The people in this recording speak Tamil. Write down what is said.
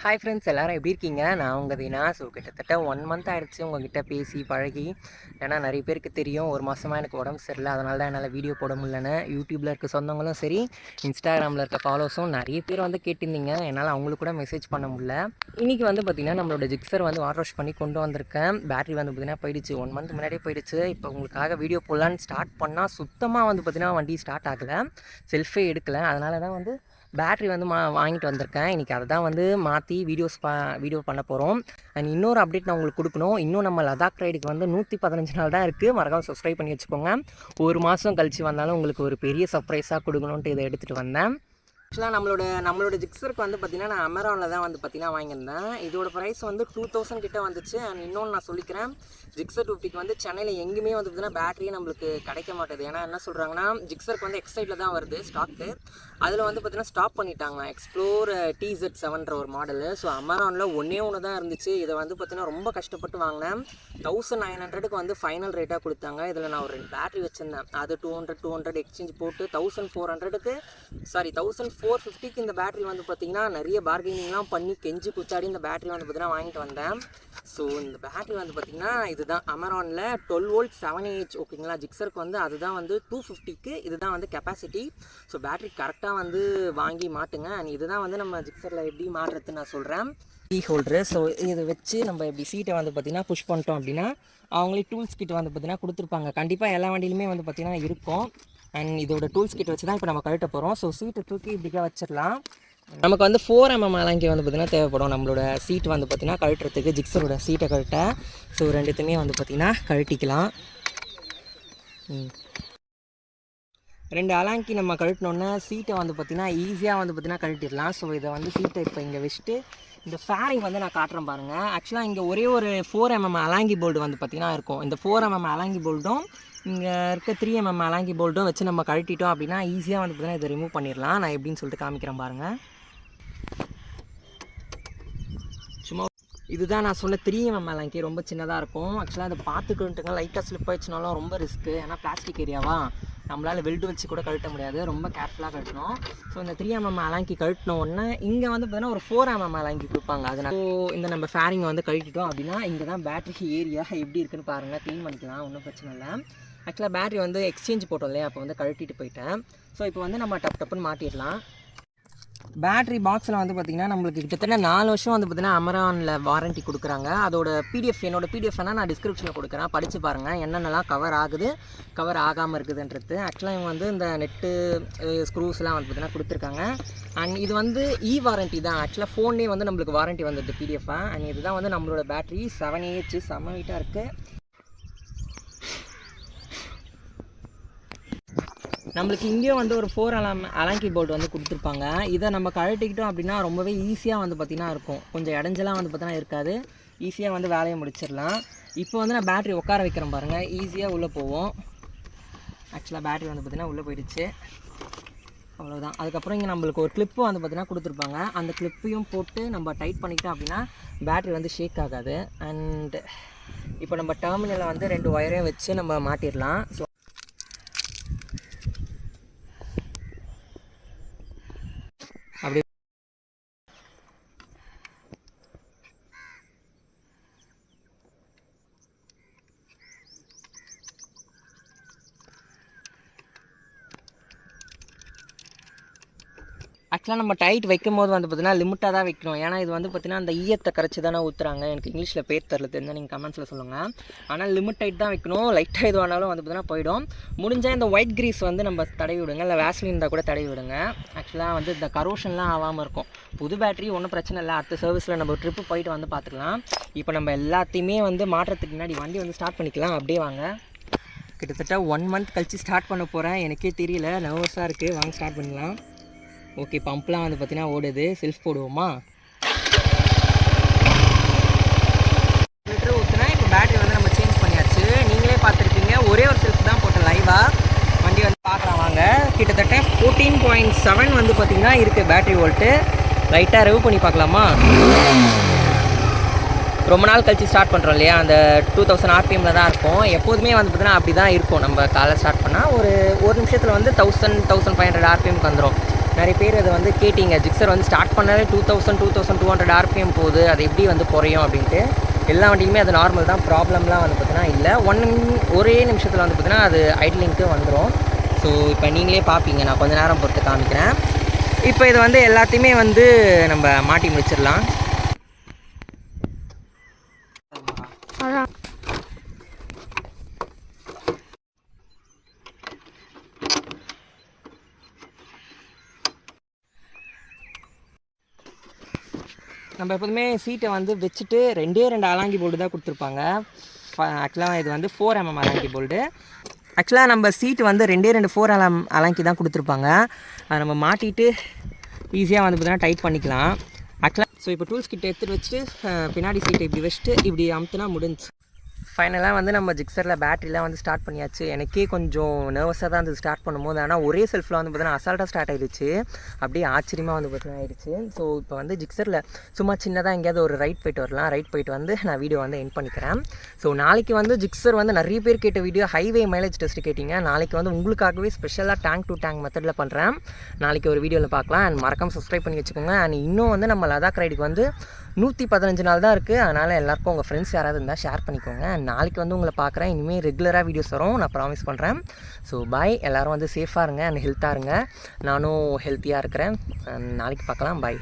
ஹாய் ஃப்ரெண்ட்ஸ், எல்லோரும் எப்படி இருக்கீங்க? நான் உங்கள் தீனா. ஸோ கிட்டத்தட்ட 1 மந்த் ஆகிடுச்சு உங்கள்கிட்ட பேசி பழகி. ஏன்னா நிறைய பேருக்கு தெரியும், ஒரு மாதமாக எனக்கு உடம்பு சரியில்லை, அதனால தான் என்னால் வீடியோ போட முடியலன்னு. யூடியூப்பில் இருக்க சொந்தங்களும் சரி, இன்ஸ்டாகிராமில் இருக்க ஃபாலோஸும் நிறைய பேர் வந்து கேட்டிருந்தீங்க. என்னால் அவங்களுக்கு கூட மெசேஜ் பண்ண முடியல. இன்றைக்கி வந்து பார்த்திங்கன்னா நம்மளோட ஜிக்ஸர் வந்து வாட்டர் வாஷ் பண்ணி கொண்டு வந்திருக்கேன். பேட்டரி வந்து பார்த்திங்கன்னா போயிடுச்சு, 1 மந்த் முன்னாடியே போயிடுச்சு. இப்போ உங்களுக்காக வீடியோ போடலான்னு ஸ்டார்ட் பண்ணால் சுத்தமாக வந்து பார்த்திங்கன்னா வண்டி ஸ்டார்ட் ஆகலை, செல்ஃபே எடுக்கலை. அதனால தான் வந்து பேட்ரி வந்து வாங்கிட்டு வந்திருக்கேன். இன்றைக்கி அதை தான் வந்து மாற்றி வீடியோ பண்ண போகிறோம். அண்ட் இன்னொரு அப்டேட் நான் உங்களுக்கு கொடுக்கணும். இன்னும் நம்ம லடாக் ரைடுக்கு வந்து 115 நாள் தான் இருக்குது. மறக்காம சப்ஸ்கிரைப் பண்ணி வச்சுக்கோங்க. ஒரு மாதம் கழித்து வந்தாலும் உங்களுக்கு ஒரு பெரிய சர்ப்ரைஸாக கொடுக்கணுன்ட்டு இதை எடுத்துகிட்டு வந்தேன். ஆக்சுவலாக நம்மளோட ஜிக்ஸருக்கு வந்து பார்த்திங்கன்னா நான் அமேரானில் தான் வந்து பார்த்திங்கன்னா வாங்கியிருந்தேன். இதோட ப்ரைஸ் வந்து 2000 கிட்டே வந்துச்சு. அண்ட் இன்னொன்று நான் சொல்லிக்கிறேன், ஜிக்ஸர் 250 வந்து சென்னையில் எங்கேயுமே வந்து பார்த்திங்கன்னா பேட்டரியே நம்மளுக்கு கிடைக்க மாட்டேது. ஏன்னா என்ன சொல்கிறாங்கன்னா, ஜிக்ஸருக்கு வந்து எக்ஸைட்டில் தான் வருது ஸ்டாக்கு. அதில் வந்து பார்த்திங்கன்னா ஸ்டாப் பண்ணிட்டாங்க. எக்ஸ்ப்ளோர் TZ7ன்ற ஒரு மாடலு. ஸோ அமேரானில் ஒன்று தான் இருந்துச்சு. இதை வந்து பார்த்திங்கன்னா ரொம்ப கஷ்டப்பட்டு வாங்கினேன். 1900க்கு வந்து ஃபைனல் ரேட்டாக கொடுத்தாங்க. இதில் நான் ஒரு 2 பேட்டரி வச்சுருந்தேன். அது 200 எக்ஸ்சேஞ்ச் போட்டு 1450க்கு இந்த பேட்டரி வந்து பார்த்திங்கன்னா நிறைய பார்கெனிங்லாம் பண்ணி கெஞ்சி குத்தாடி இந்த பேட்டரி வந்து பார்த்திங்கன்னா வாங்கிட்டு வந்தேன். ஸோ இந்த பேட்டரி வந்து பார்த்திங்கன்னா இதுதான் அமேரானில் 12 வோல்ட் 7Ah. ஓகேங்களா, ஜிக்ஸருக்கு வந்து அதுதான் வந்து 250க்கு இதுதான் வந்து கெப்பாசிட்டி. ஸோ பேட்டரி கரெக்டாக வந்து வாங்கி மாட்டுங்க. அண்ட் இதுதான் வந்து நம்ம ஜிக்ஸரில் எப்படி மாட்டுறதுன்னு நான் சொல்கிறேன். Key holder. ஸோ இதை வச்சு நம்ம எப்படி சீட்டை வந்து பார்த்திங்கன்னா புஷ் பண்ணிட்டோம் அப்படின்னா அவங்களே டூல்ஸ் கிட்ட வந்து பார்த்திங்கன்னா கொடுத்துருப்பாங்க. கண்டிப்பாக எல்லா வண்டியிலுமே வந்து பார்த்திங்கன்னா இருக்கும். அண்ட் இதோட டூல்ஸ் கிட்ட வச்சு தான் இப்போ நம்ம கழட்ட போகிறோம். ஸோ சீட்டை தூக்கி இப்படிக்கா வச்சிடலாம். நமக்கு வந்து 4mm அலாங்கி வந்து பார்த்திங்கன்னா தேவைப்படும். நம்மளோட சீட் வந்து பார்த்திங்கன்னா கழட்டுறதுக்கு, ஜிக்ஸரோட சீட்டை கழட்ட. ஸோ ரெண்டுத்துமே வந்து பார்த்திங்கன்னா கழட்டிக்கலாம். 2 அலாங்கி நம்ம கழட்டினோன்னா சீட்டை வந்து பார்த்திங்கன்னா ஈஸியாக வந்து பார்த்திங்கன்னா கழட்டிடலாம். ஸோ இதை வந்து சீட்டை இப்போ இங்கே வச்சுட்டு இந்த ஃபேரிங் வந்து நான் காட்டுறேன் பாருங்கள். ஆக்சுவலாக இங்கே ஒரே ஒரு 4mm அலாங்கி போல்டு வந்து பார்த்திங்கன்னா இருக்கும். இந்த 4mm அலாங்கி போல்டும் இங்கே இருக்க 3mm அலாங்கி போல்டும் வச்சு நம்ம கழட்டிட்டோம் அப்படின்னா ஈஸியாக வந்து பார்த்திங்கன்னா இதை ரிமூவ் பண்ணிடலாம். நான் எப்படின்னு சொல்லிட்டு காமிக்கிறேன் பாருங்கள். சும்மா இதுதான் நான் சொன்ன 3mm அலாங்கி, ரொம்ப சின்னதாக இருக்கும். ஆக்சுவலாக அதை பார்த்துக்கிட்டுங்க, லைட்டாக ஸ்லிப் ஆயிடுச்சுனாலும் ரொம்ப ரிஸ்க்கு. ஏன்னா பிளாஸ்டிக் ஏரியாவா, நம்மளால் வெல்டு வச்சு கூட கழட்ட முடியாது, ரொம்ப கேர்ஃபுல்லாக கழட்டணும். ஸோ இந்த 3mm அலாங்கி கழட்டின உடனே இங்கே வந்து பார்த்திங்கன்னா ஒரு 4mm அலாங்கி கொடுப்பாங்க. அதனால் இந்த நம்ம ஃபேரிங்கை வந்து கழட்டிட்டோம் அப்படின்னா இங்கே தான் பேட்டரி ஏரியா எப்படி இருக்குன்னு பாருங்கள், க்ளீன் பண்ணிக்கலாம், ஒன்றும் பிரச்சனை இல்லை. ஆக்சுவலாக பேட்டரி வந்து எக்ஸ்சேஞ்ச் போட்டோம் இல்லையா, அப்போ வந்து கழட்டிட்டு போயிட்டேன். ஸோ இப்போ வந்து நம்ம டப்புன்னு மாட்டிடலாம். பேட்டரி பாக்ஸில் வந்து பார்த்திங்கன்னா நம்மளுக்கு கிட்டத்தட்ட 4 வருஷம் வந்து பார்த்திங்கன்னா அமேரானில் வாரண்ட்டி கொடுக்குறாங்க. அதோட என்னோட பிடிஎஃப் நான் டிஸ்கிரிப்ஷனில் கொடுக்குறேன், படித்து பாருங்கள் என்னென்னலாம் கவர் ஆகுது, கவர் ஆகாமல் இருக்குதுன்றது. ஆக்சுவலாக இவங்க வந்து இந்த நெட்டு ஸ்க்ரூஸ்லாம் வந்து பார்த்திங்கன்னா கொடுத்துருக்காங்க. அண்ட் இது வந்து வாரண்ட்டி தான். ஆக்சுவலாக ஃபோன்லேயே வந்து நம்மளுக்கு வாரண்ட்டி வந்துடுது பிடிஎஃபாக. அண்ட் இதுதான் வந்து நம்மளோட பேட்டரி 7Ah, செம்ம வெயிட்டாக இருக்குது. நம்மளுக்கு இங்கேயும் வந்து ஒரு 4mm அலாங்கி போல்ட் வந்து கொடுத்துருப்பாங்க. இதை நம்ம கழட்டிக்கிட்டோம் அப்படின்னா ரொம்பவே ஈஸியாக வந்து பார்த்திங்கன்னா இருக்கும். கொஞ்சம் இடைஞ்சலாம் வந்து பார்த்திங்கன்னா இருக்காது, ஈஸியாக வந்து வேலையை முடிச்சிடலாம். இப்போ வந்து நான் பேட்டரி உட்கார வைக்கிறேன் பாருங்கள், ஈஸியாக உள்ளே போவோம். ஆக்சுவலாக பேட்டரி வந்து பார்த்திங்கன்னா உள்ளே போயிடுச்சு, அவ்வளோதான். அதுக்கப்புறம் இங்கே நம்மளுக்கு ஒரு கிளிப்பும் வந்து பார்த்திங்கன்னா கொடுத்துருப்பாங்க. அந்த கிளிப்பையும் போட்டு நம்ம டைட் பண்ணிக்கிட்டோம் அப்படின்னா பேட்டரி வந்து ஷேக் ஆகாது. அண்ட் இப்போ நம்ம டெர்மினலில் வந்து 2 ஒயரையும் வச்சு நம்ம மாட்டிடலாம். ஸோ அப்படி ஆக்சுவலாக நம்ம டைட் வைக்கும் போது வந்து பார்த்திங்கன்னா லிமிட்டாக தான் வைக்கணும். ஏன்னா இது வந்து பார்த்திங்கன்னா அந்த ஈயத்தை கரைச்சி தானே ஊற்றுறாங்க. எனக்கு இங்கிலீஷில் பேர் தெரில, தெரிஞ்சால் நீங்கள் கமெண்ட்ஸில் சொல்லுங்கள். ஆனால் லிமிட் டைட் தான் வைக்கணும். லைட்டாக இது வேணாலும் வந்து பார்த்திங்கன்னா போயிடும். முடிஞ்சால் இந்த ஒயிட் கிரீஸ் வந்து நம்ம தடவி விடுங்க, இல்லை வேஸ்லின் இருந்தால் கூட தடவி விடுங்க. ஆக்சுவலாக வந்து இந்த கரோஷன்லாம் ஆகாமல் இருக்கும். புது பேட்டரி ஒன்றும் பிரச்சனை இல்லை, அடுத்த சர்வீஸில் நம்ம ட்ரிப்பு போயிட்டு வந்து பார்த்துக்கலாம். இப்போ நம்ம எல்லாத்தையுமே வந்து மாட்டுறதுக்கு முன்னாடி வண்டி வந்து ஸ்டார்ட் பண்ணிக்கலாம். அப்படியே வாங்க. கிட்டத்தட்ட 1 மந்த் கழித்து ஸ்டார்ட் பண்ண போகிறேன். எனக்கே தெரியல, நர்வஸாக இருக்குது. வாங்க ஸ்டார்ட் பண்ணலாம். ஓகே, பம்ப்லாம் வந்து பார்த்திங்கன்னா ஓடுது. செல்ஃப் போடுவோமா? லிட்டர் ஊற்றுனா இப்போ பேட்டரி வந்து நம்ம சேஞ்ச் பண்ணியாச்சு. நீங்களே பார்த்துருக்கீங்க, ஒரே ஒரு செல்ஃப் தான் போட்டேன் லைவாக. வண்டி வந்து பார்க்கலாம் வாங்க. கிட்டத்தட்ட 14.7 வந்து பார்த்திங்கன்னா இருக்குது பேட்டரி வோல்ட்டு. லைட்டாக ரிவ் பண்ணி பார்க்கலாமா? ரொம்ப நாள் கழிச்சு ஸ்டார்ட் பண்ணுறோம் இல்லையா, அந்த 2000 RPMல தான் இருக்கும். எப்போதுமே வந்து பார்த்திங்கன்னா அப்படி தான் இருக்கும். நம்ம காலை ஸ்டார்ட் பண்ணால் ஒரு நிமிஷத்தில் வந்து 1000-1500 RPMக்கு வந்துடும். நிறைய பேர் அதை வந்து கேட்டிங்க, ஜிக்ஸர் வந்து ஸ்டார்ட் பண்ணாலே 2200 ஆர்பிஎம் போகுது, அது எப்படி வந்து குறையும் அப்படின்ட்டு. எல்லா வண்டியுமே அது நார்மல் தான், ப்ராப்ளம்லாம் வந்து பார்த்தீங்கன்னா இல்லை. ஒரே நிமிஷத்தில் வந்து பார்த்தீங்கன்னா அது ஐட்லிங்க்கு வந்துடும். ஸோ இப்போ நீங்களே பார்ப்பீங்க, நான் கொஞ்சம் நேரம் பொறுத்து காமிக்கிறேன். இப்போ இது வந்து எல்லாத்தையுமே வந்து நம்ம மாட்டி முடிச்சிடலாம். நம்ம எப்போதுமே சீட்டை வந்து வச்சுட்டு 2 அலாங்கி போல்டு தான் கொடுத்துருப்பாங்க. ஆக்சுவலாக இது வந்து 4mm அலாங்கி போல்டு. ஆக்சுவலாக நம்ம சீட்டு வந்து 2 4mm அலாங்கி தான் கொடுத்துருப்பாங்க. அதை நம்ம மாட்டிட்டு ஈஸியாக வந்து பார்த்தீங்கன்னா டைட் பண்ணிக்கலாம். ஆக்சுவலாக ஸோ இப்போ டூல்ஸ் கிட்ட எடுத்துகிட்டு வச்சுட்டு பின்னாடி சீட்டை இப்படி வச்சுட்டு இப்படி அமுத்துனா முடிஞ்சு. ஃபைனலாக வந்து நம்ம ஜிக்ஸரில் பேட்டரிலாம் வந்து ஸ்டார்ட் பண்ணியாச்சு. எனக்கே கொஞ்சம் நர்வஸாக தான் இருந்தது ஸ்டார்ட் பண்ணும்போது. ஆனால் ஒரே செல்ஃபில் வந்து பார்த்தீங்கன்னா அசால்ட்டாக ஸ்டார்ட் ஆகிடுச்சு. அப்படியே ஆச்சரியமாக வந்து பார்த்தீங்கன்னா ஆகிடுச்சு. ஸோ இப்போ வந்து ஜிக்ஸரில் சும்மா சின்னதாக எங்கேயாவது ஒரு ரைட் போயிட்டு வரலாம். ரைட் போயிட்டு வந்து நான் வீடியோ வந்து எண்ட் பண்ணிக்கிறேன். ஸோ நாளைக்கு வந்து ஜிக்ஸர் வந்து நிறைய பேர் கேட்ட வீடியோ ஹைவே மைலேஜ் டெஸ்ட் கேட்டிங்க. நாளைக்கு வந்து உங்களுக்காகவே ஸ்பெஷலாக டேங்க் டு டேங்க் மெத்தடில் பண்ணுறேன். நாளைக்கு ஒரு வீடியோவில் பார்க்கலாம். அண்ட் மறக்காம சப்ஸ்கிரைப் பண்ணி வச்சுக்கோங்க. அண்ட் இன்னும் வந்து நம்ம லடாக் ரைடுக்கு வந்து 115 நாள் தான் இருக்குது. அதனால் எல்லாருக்கும் உங்கள் ஃப்ரெண்ட்ஸ் யாராவது இருந்தால் ஷேர் பண்ணிக்கோங்க. நாளைக்கு வந்து உங்களை பார்க்குறேன். இனிமேல் ரெகுலராக வீடியோஸ் வரும், நான் ப்ராமிஸ் பண்ணுறேன். ஸோ பாய், எல்லோரும் வந்து சேஃபாக இருங்க அண்ட் ஹெல்த்தாக இருங்க. நானும் ஹெல்த்தியாக இருக்கிறேன். நாளைக்கு பார்க்கலாம். பாய்.